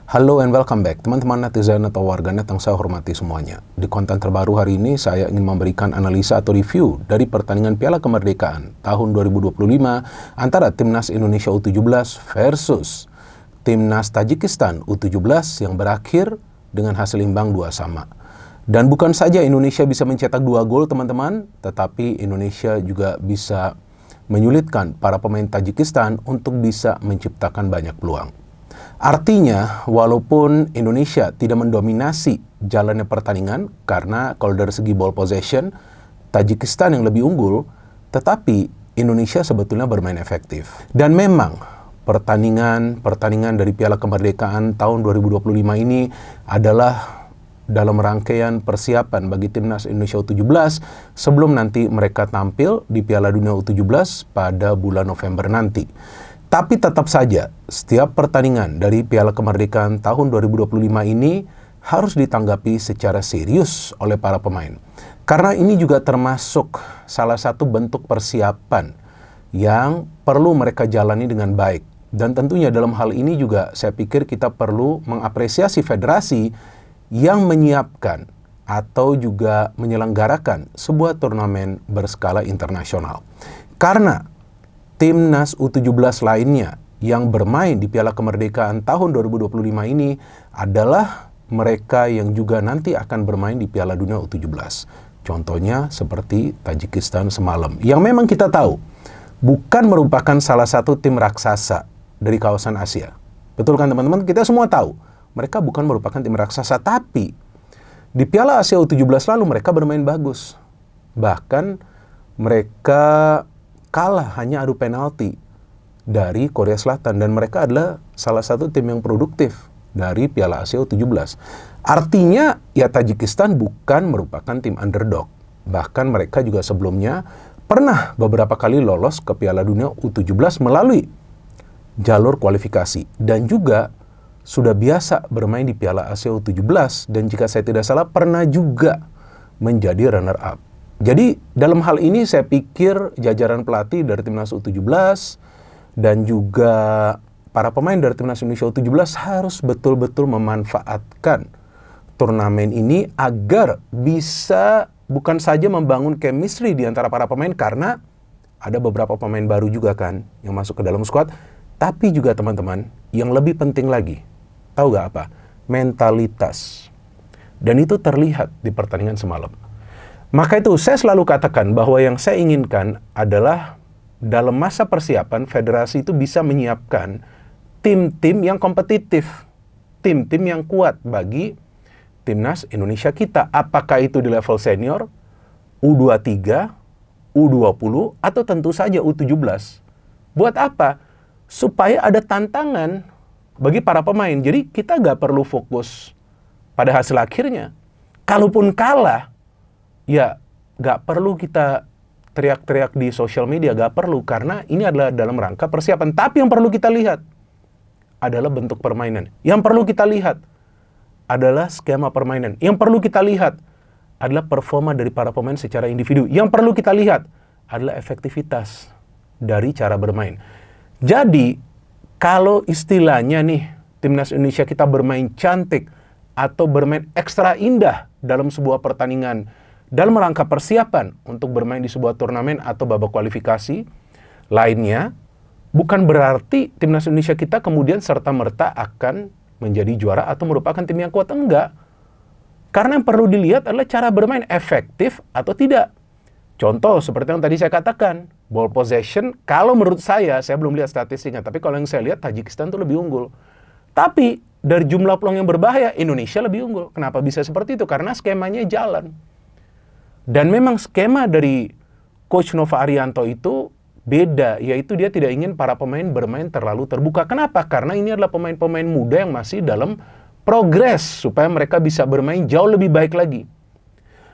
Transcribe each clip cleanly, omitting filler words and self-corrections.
Halo and welcome back, teman-teman netizen atau warganet yang saya hormati semuanya. Di konten terbaru hari ini, saya ingin memberikan analisa atau review dari pertandingan Piala Kemerdekaan tahun 2025 antara Timnas Indonesia U17 versus Timnas Tajikistan U17 yang berakhir dengan hasil imbang 2-2. Dan bukan saja Indonesia bisa mencetak 2 gol, teman-teman, tetapi Indonesia juga bisa menyulitkan para pemain Tajikistan untuk bisa menciptakan banyak peluang. Artinya, walaupun Indonesia tidak mendominasi jalannya pertandingan, karena kalau dari segi ball possession, Tajikistan yang lebih unggul, tetapi Indonesia sebetulnya bermain efektif. Dan memang, pertandingan dari Piala Kemerdekaan tahun 2025 ini adalah dalam rangkaian persiapan bagi Timnas Indonesia U17 sebelum nanti mereka tampil di Piala Dunia U17 pada bulan November nanti. Tapi tetap saja, setiap pertandingan dari Piala Kemerdekaan tahun 2025 ini harus ditanggapi secara serius oleh para pemain. Karena ini juga termasuk salah satu bentuk persiapan yang perlu mereka jalani dengan baik. Dan tentunya dalam hal ini juga saya pikir kita perlu mengapresiasi federasi yang menyiapkan atau juga menyelenggarakan sebuah turnamen berskala internasional. Karena Timnas U17 lainnya yang bermain di Piala Kemerdekaan tahun 2025 ini adalah mereka yang juga nanti akan bermain di Piala Dunia U17. Contohnya seperti Tajikistan semalam, yang memang kita tahu bukan merupakan salah satu tim raksasa dari kawasan Asia. Betul kan teman-teman? Kita semua tahu mereka bukan merupakan tim raksasa, tapi di Piala Asia U17 lalu mereka bermain bagus. Bahkan mereka kalah hanya adu penalti dari Korea Selatan, dan mereka adalah salah satu tim yang produktif dari Piala Asia U17. Artinya ya Tajikistan bukan merupakan tim underdog. Bahkan mereka juga sebelumnya pernah beberapa kali lolos ke Piala Dunia U17 melalui jalur kualifikasi, dan juga sudah biasa bermain di Piala Asia U17, dan jika saya tidak salah pernah juga menjadi runner up. Jadi dalam hal ini saya pikir jajaran pelatih dari Timnas U17 dan juga para pemain dari Timnas Indonesia U17 harus betul-betul memanfaatkan turnamen ini agar bisa bukan saja membangun chemistry di antara para pemain, karena ada beberapa pemain baru juga kan yang masuk ke dalam squad, tapi juga teman-teman yang lebih penting lagi, tahu gak apa? Mentalitas. Dan itu terlihat di pertandingan semalam. Maka itu saya selalu katakan bahwa yang saya inginkan adalah dalam masa persiapan federasi itu bisa menyiapkan tim-tim yang kompetitif, tim-tim yang kuat bagi Timnas Indonesia kita. Apakah itu di level senior, U23, U20, atau tentu saja U17. Buat apa? Supaya ada tantangan bagi para pemain. Jadi kita nggak perlu fokus pada hasil akhirnya. Kalaupun kalah, ya, gak perlu kita teriak-teriak di sosial media, gak perlu, karena ini adalah dalam rangka persiapan. Tapi yang perlu kita lihat adalah bentuk permainan. Yang perlu kita lihat adalah skema permainan. Yang perlu kita lihat adalah performa dari para pemain secara individu. Yang perlu kita lihat adalah efektivitas dari cara bermain. Jadi, kalau istilahnya nih, Timnas Indonesia kita bermain cantik atau bermain ekstra indah dalam sebuah pertandingan, dalam rangka persiapan untuk bermain di sebuah turnamen atau babak kualifikasi lainnya, bukan berarti Timnas Indonesia kita kemudian serta-merta akan menjadi juara atau merupakan tim yang kuat. Enggak. Karena yang perlu dilihat adalah cara bermain efektif atau tidak. Contoh seperti yang tadi saya katakan, ball possession, kalau menurut saya belum lihat statistiknya, tapi kalau yang saya lihat Tajikistan itu lebih unggul. Tapi dari jumlah peluang yang berbahaya, Indonesia lebih unggul. Kenapa bisa seperti itu? Karena skemanya jalan. Dan memang skema dari Coach Nova Arianto itu beda, yaitu dia tidak ingin para pemain bermain terlalu terbuka. Kenapa? Karena ini adalah pemain-pemain muda yang masih dalam progres, supaya mereka bisa bermain jauh lebih baik lagi.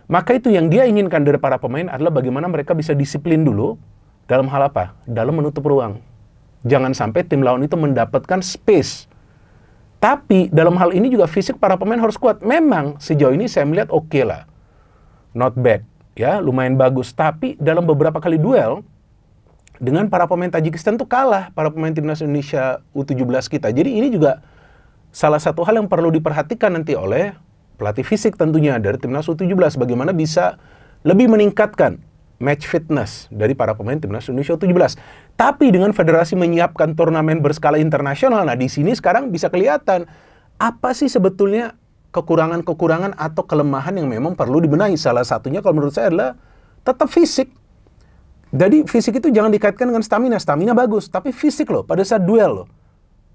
Maka itu yang dia inginkan dari para pemain adalah bagaimana mereka bisa disiplin dulu dalam hal apa? Dalam menutup ruang. Jangan sampai tim lawan itu mendapatkan space. Tapi dalam hal ini juga fisik para pemain harus kuat. Memang sejauh ini saya melihat oke lah. Not bad, ya, lumayan bagus. Tapi dalam beberapa kali duel dengan para pemain Tajikistan tuh kalah para pemain Timnas Indonesia U17 kita. Jadi ini juga salah satu hal yang perlu diperhatikan nanti oleh pelatih fisik tentunya dari Timnas U17, bagaimana bisa lebih meningkatkan match fitness dari para pemain Timnas Indonesia U17. Tapi dengan federasi menyiapkan turnamen berskala internasional, nah di sini sekarang bisa kelihatan apa sih sebetulnya kekurangan-kekurangan atau kelemahan yang memang perlu dibenahi. Salah satunya kalau menurut saya adalah tetap fisik. Jadi fisik itu jangan dikaitkan dengan stamina. Stamina bagus, tapi fisik loh pada saat duel loh.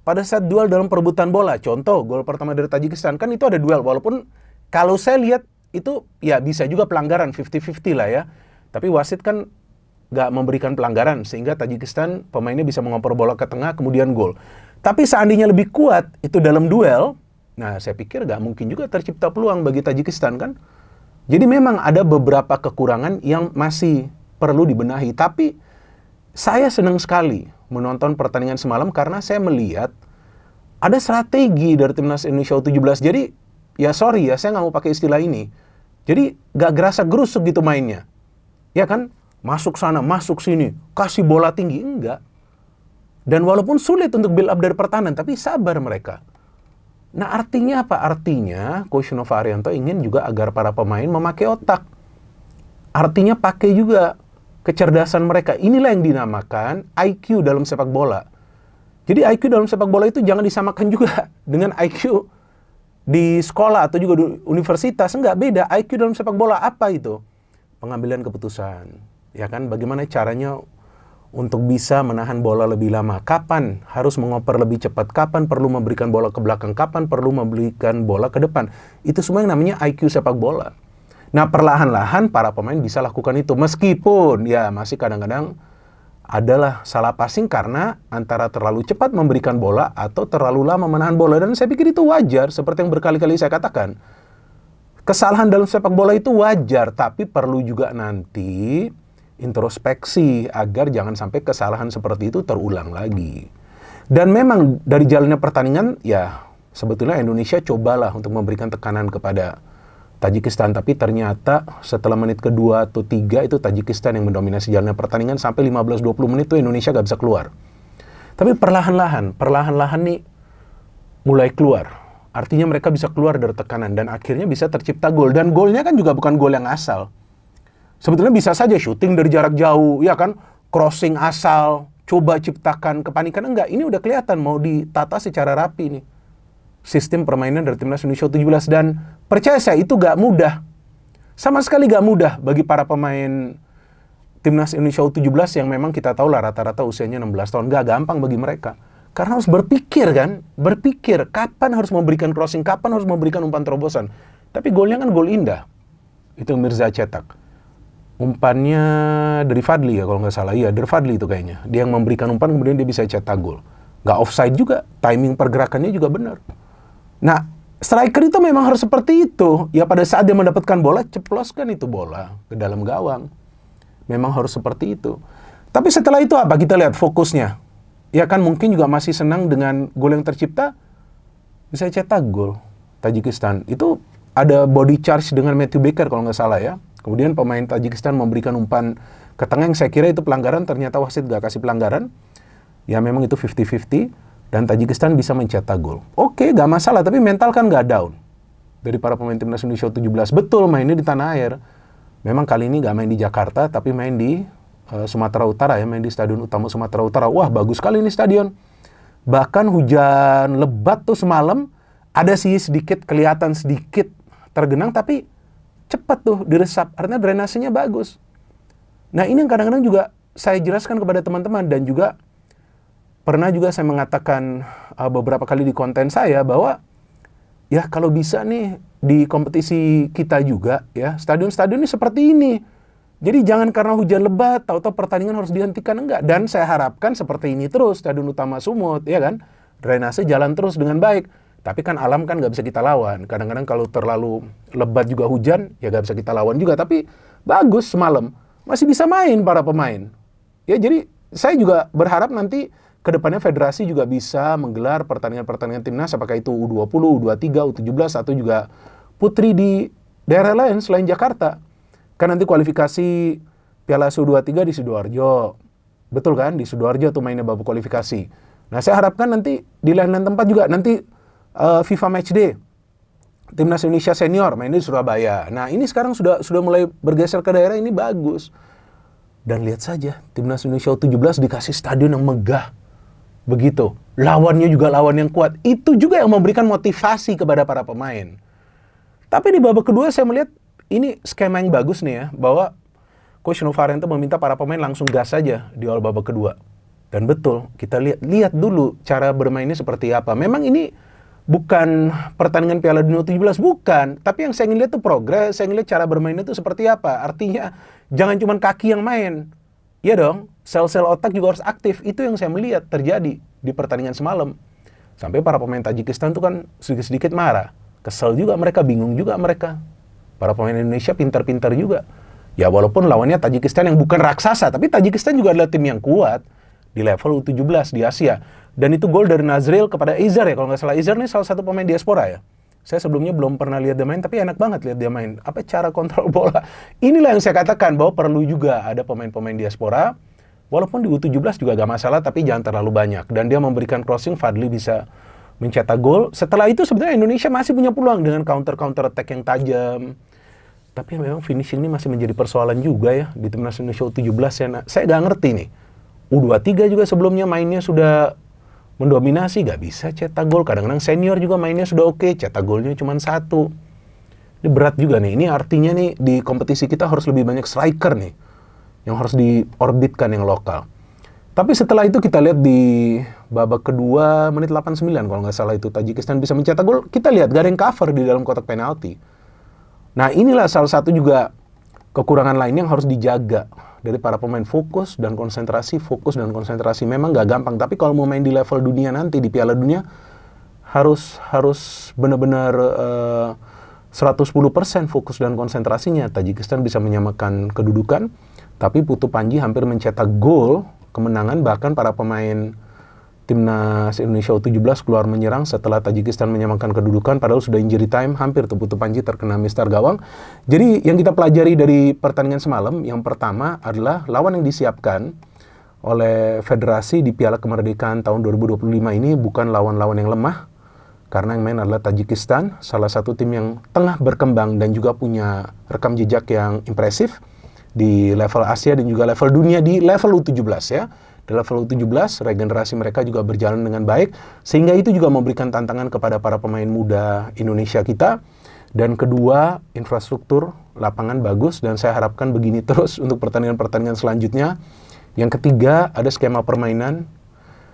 Pada saat duel dalam perebutan bola. Contoh, gol pertama dari Tajikistan, kan itu ada duel. Walaupun kalau saya lihat itu ya bisa juga pelanggaran, 50-50 lah ya. Tapi wasit kan nggak memberikan pelanggaran, sehingga Tajikistan pemainnya bisa mengoper bola ke tengah, kemudian gol. Tapi seandainya lebih kuat itu dalam duel, nah saya pikir nggak mungkin juga tercipta peluang bagi Tajikistan kan. Jadi memang ada beberapa kekurangan yang masih perlu dibenahi. Tapi saya senang sekali menonton pertandingan semalam karena saya melihat ada strategi dari Timnas Indonesia U17. Jadi ya sorry ya, saya nggak mau pakai istilah ini. Jadi nggak gerasa gerusuk gitu mainnya. Ya kan, masuk sana, masuk sini, kasih bola tinggi, enggak. Dan walaupun sulit untuk build up dari pertahanan, tapi sabar mereka. Nah artinya apa? Artinya Coach Nova Arianto ingin juga agar para pemain memakai otak. Artinya pakai juga kecerdasan mereka. Inilah yang dinamakan IQ dalam sepak bola. Jadi IQ dalam sepak bola itu jangan disamakan juga dengan IQ di sekolah atau juga di universitas. Enggak, beda. IQ dalam sepak bola apa itu? Pengambilan keputusan. Ya kan, bagaimana caranya untuk bisa menahan bola lebih lama. Kapan harus mengoper lebih cepat. Kapan perlu memberikan bola ke belakang. Kapan perlu memberikan bola ke depan. Itu semua yang namanya IQ sepak bola. Nah, perlahan-lahan para pemain bisa lakukan itu. Meskipun ya masih kadang-kadang adalah salah passing karena antara terlalu cepat memberikan bola atau terlalu lama menahan bola. Dan saya pikir itu wajar, seperti yang berkali-kali saya katakan. Kesalahan dalam sepak bola itu wajar, tapi perlu juga nanti introspeksi agar jangan sampai kesalahan seperti itu terulang lagi. Dan memang dari jalannya pertandingan, ya sebetulnya Indonesia cobalah untuk memberikan tekanan kepada Tajikistan, tapi ternyata setelah menit kedua atau 3 itu Tajikistan yang mendominasi jalannya pertandingan sampai 15-20 menit itu Indonesia gak bisa keluar. Tapi perlahan-lahan nih mulai keluar. Artinya mereka bisa keluar dari tekanan dan akhirnya bisa tercipta gol. Dan golnya kan juga bukan gol yang asal. Sebetulnya bisa saja syuting dari jarak jauh, ya kan, crossing asal, coba ciptakan kepanikan. Enggak, ini udah kelihatan mau ditata secara rapi nih sistem permainan dari Timnas Indonesia U17. Dan percaya saya itu gak mudah. Sama sekali gak mudah bagi para pemain Timnas Indonesia U17 yang memang kita tahu lah rata-rata usianya 16 tahun. Gak gampang bagi mereka. Karena harus berpikir kan. Berpikir kapan harus memberikan crossing, kapan harus memberikan umpan terobosan. Tapi golnya kan gol indah. Itu Mirza cetak. Umpannya dari Fadli ya kalau nggak salah. Iya, dari Fadli itu kayaknya. Dia yang memberikan umpan kemudian dia bisa cetak gol. Gak offside juga. Timing pergerakannya juga benar. Nah, striker itu memang harus seperti itu. Ya pada saat dia mendapatkan bola, ceploskan itu bola ke dalam gawang. Memang harus seperti itu. Tapi setelah itu apa? Kita lihat fokusnya. Ya kan mungkin juga masih senang dengan gol yang tercipta. Bisa cetak gol. Tajikistan. Itu ada body charge dengan Matthew Baker kalau nggak salah ya. Kemudian pemain Tajikistan memberikan umpan ke tengah yang saya kira itu pelanggaran. Ternyata wasit nggak kasih pelanggaran. Ya memang itu 50-50. Dan Tajikistan bisa mencetak gol. Oke, gak masalah, tapi mental kan gak down. Dari para pemain Timnas Indonesia U17. Betul, mainnya di tanah air. Memang kali ini gak main di Jakarta, tapi main di Sumatera Utara ya, main di Stadion Utama Sumatera Utara. Wah, bagus sekali ini stadion. Bahkan hujan lebat tuh semalam, ada sih sedikit, kelihatan sedikit tergenang, tapi cepat tuh diresap. Artinya drainasenya bagus. Nah, ini yang kadang-kadang juga saya jelaskan kepada teman-teman dan juga pernah juga saya mengatakan beberapa kali di konten saya bahwa ya kalau bisa nih di kompetisi kita juga ya stadion-stadion ini seperti ini. Jadi jangan karena hujan lebat tahu-tahu pertandingan harus dihentikan, enggak. Dan saya harapkan seperti ini terus Stadion Utama Sumut ya kan. Drainase jalan terus dengan baik. Tapi kan alam kan nggak bisa kita lawan. Kadang-kadang kalau terlalu lebat juga hujan ya nggak bisa kita lawan juga. Tapi bagus semalam masih bisa main para pemain. Ya jadi saya juga berharap nanti kedepannya federasi juga bisa menggelar pertandingan-pertandingan timnas, apakah itu U20, U23, U17, atau juga putri di daerah lain selain Jakarta. Kan nanti kualifikasi Piala U23 di Sidoarjo. Betul kan? Di Sidoarjo tuh mainnya babak kualifikasi. Nah, saya harapkan nanti di lain tempat juga nanti FIFA Matchday. Timnas Indonesia senior main di Surabaya. Nah, ini sekarang sudah mulai bergeser ke daerah, ini bagus. Dan lihat saja, Timnas Indonesia U17 dikasih stadion yang megah. Begitu. Lawannya juga lawan yang kuat. Itu juga yang memberikan motivasi kepada para pemain. Tapi di babak kedua saya melihat ini skema yang bagus nih ya, bahwa Coach Novarento meminta para pemain langsung gas saja di awal babak kedua. Dan betul, kita lihat dulu cara bermainnya seperti apa. Memang ini bukan pertandingan Piala Dunia U17, bukan. Tapi yang saya ingin lihat itu progres, saya ingin lihat cara bermainnya itu seperti apa. Artinya, jangan cuma kaki yang main. Iya dong, sel-sel otak juga harus aktif. Itu yang saya melihat terjadi di pertandingan semalam. Sampai para pemain Tajikistan itu kan sedikit-sedikit marah. Kesel juga mereka, bingung juga mereka. Para pemain Indonesia pintar-pintar juga. Ya walaupun lawannya Tajikistan yang bukan raksasa, tapi Tajikistan juga adalah tim yang kuat di level U17 di Asia. Dan itu gol dari Nazril kepada Izar ya, kalau nggak salah. Izar ini salah satu pemain diaspora ya. Saya sebelumnya belum pernah lihat dia main, tapi enak banget lihat dia main. Apa cara kontrol bola? Inilah yang saya katakan bahwa perlu juga ada pemain-pemain diaspora. Walaupun di U17 juga gak masalah, tapi jangan terlalu banyak. Dan dia memberikan crossing, Fadli bisa mencetak gol. Setelah itu sebenarnya Indonesia masih punya peluang dengan counter attack yang tajam. Tapi memang finishing ini masih menjadi persoalan juga ya di Timnas Indonesia U17 ya. Nah, saya gak ngerti nih. U23 juga sebelumnya mainnya sudah mendominasi, gak bisa cetak gol. Kadang-kadang senior juga mainnya sudah oke, cetak golnya cuma 1. Ini berat juga nih. Ini artinya nih di kompetisi kita harus lebih banyak striker nih, yang harus diorbitkan yang lokal. Tapi setelah itu kita lihat di babak kedua menit 89 kalau nggak salah itu Tajikistan bisa mencetak gol. Kita lihat gak ada yang cover di dalam kotak penalti. Nah inilah salah satu juga kekurangan lainnya yang harus dijaga dari para pemain, fokus dan konsentrasi. Memang nggak gampang, tapi kalau mau main di level dunia nanti di Piala Dunia harus benar-benar 110% fokus dan konsentrasinya. Tajikistan bisa menyamakan kedudukan, tapi Putu Panji hampir mencetak gol kemenangan, bahkan para pemain Timnas Indonesia U17 keluar menyerang setelah Tajikistan menyamakan kedudukan, padahal sudah injury time, hampir tuh Putu Panji terkena mistar gawang. Jadi yang kita pelajari dari pertandingan semalam, yang pertama adalah lawan yang disiapkan oleh Federasi di Piala Kemerdekaan tahun 2025 ini bukan lawan-lawan yang lemah, karena yang main adalah Tajikistan, salah satu tim yang tengah berkembang dan juga punya rekam jejak yang impresif di level Asia dan juga level dunia di level U17 ya. Di level U17, regenerasi mereka juga berjalan dengan baik, sehingga itu juga memberikan tantangan kepada para pemain muda Indonesia kita. Dan kedua, infrastruktur lapangan bagus, dan saya harapkan begini terus untuk pertandingan-pertandingan selanjutnya. Yang ketiga, ada skema permainan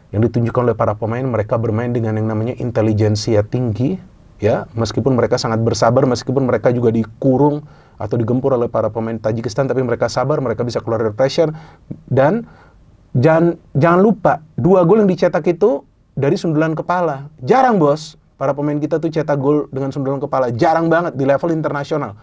yang ditunjukkan oleh para pemain. Mereka bermain dengan yang namanya intelijensia tinggi, ya, meskipun mereka sangat bersabar, meskipun mereka juga dikurung atau digempur oleh para pemain Tajikistan, tapi mereka sabar, mereka bisa keluar dari pressure. Dan jangan lupa, 2 gol yang dicetak itu dari sundulan kepala. Jarang bos, para pemain kita tuh cetak gol dengan sundulan kepala. Jarang banget di level internasional.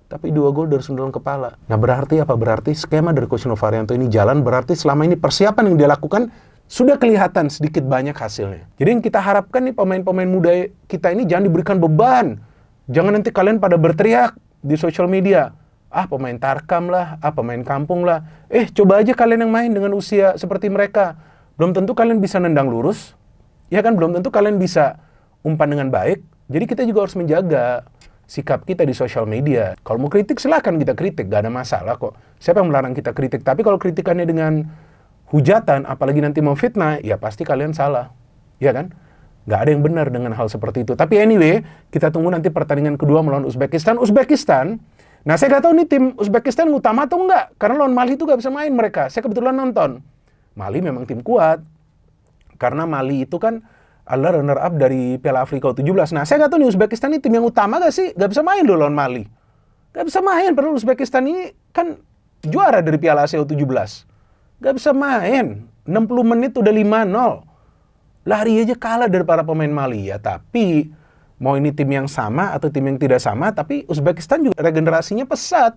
Tapi 2 gol dari sundulan kepala. Nah berarti apa? Berarti skema dari Coach Novarento ini jalan, berarti selama ini persiapan yang dia lakukan sudah kelihatan sedikit banyak hasilnya. Jadi yang kita harapkan nih pemain-pemain muda kita ini jangan diberikan beban. Jangan nanti kalian pada berteriak di sosial media. Pemain Tarkam lah, pemain kampung lah. Coba aja kalian yang main dengan usia seperti mereka. Belum tentu kalian bisa nendang lurus. Ya kan, belum tentu kalian bisa umpan dengan baik. Jadi kita juga harus menjaga sikap kita di sosial media. Kalau mau kritik, silakan kita kritik. Gak ada masalah kok. Siapa yang melarang kita kritik? Tapi kalau kritikannya dengan hujatan, apalagi nanti memfitnah, ya pasti kalian salah. Ya kan? Gak ada yang benar dengan hal seperti itu. Tapi anyway, kita tunggu nanti pertandingan kedua melawan Uzbekistan. Nah, saya nggak tahu nih tim Uzbekistan utama atau enggak, karena lawan Mali itu nggak bisa main mereka. Saya kebetulan nonton. Mali memang tim kuat, karena Mali itu kan adalah runner up dari Piala Afrika U17. Nah, saya nggak tahu nih Uzbekistan ini tim yang utama nggak sih? Nggak bisa main loh lawan Mali. Nggak bisa main, padahal Uzbekistan ini kan juara dari Piala Asia U17. Nggak bisa main. 60 menit udah 5-0. Lari aja kalah dari para pemain Mali ya, tapi mau ini tim yang sama atau tim yang tidak sama, tapi Uzbekistan juga regenerasinya pesat.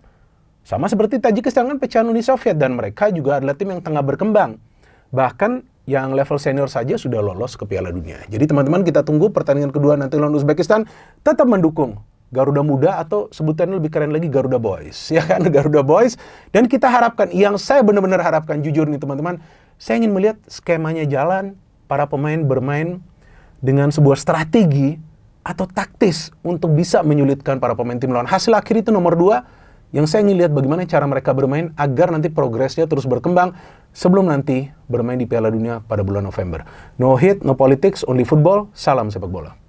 Sama seperti Tajikistan kan pecahan Uni Soviet, dan mereka juga adalah tim yang tengah berkembang. Bahkan yang level senior saja sudah lolos ke Piala Dunia. Jadi teman-teman, kita tunggu pertandingan kedua nanti lawan Uzbekistan, tetap mendukung Garuda Muda, atau sebutannya lebih keren lagi Garuda Boys. Ya kan, Garuda Boys. Dan kita harapkan, yang saya benar-benar harapkan jujur nih teman-teman, saya ingin melihat skemanya jalan, para pemain bermain dengan sebuah strategi atau taktis untuk bisa menyulitkan para pemain tim lawan. Hasil akhir itu nomor 2, yang saya ingin lihat bagaimana cara mereka bermain agar nanti progresnya terus berkembang sebelum nanti bermain di Piala Dunia pada bulan November. No hit, no politics, only football. Salam sepak bola.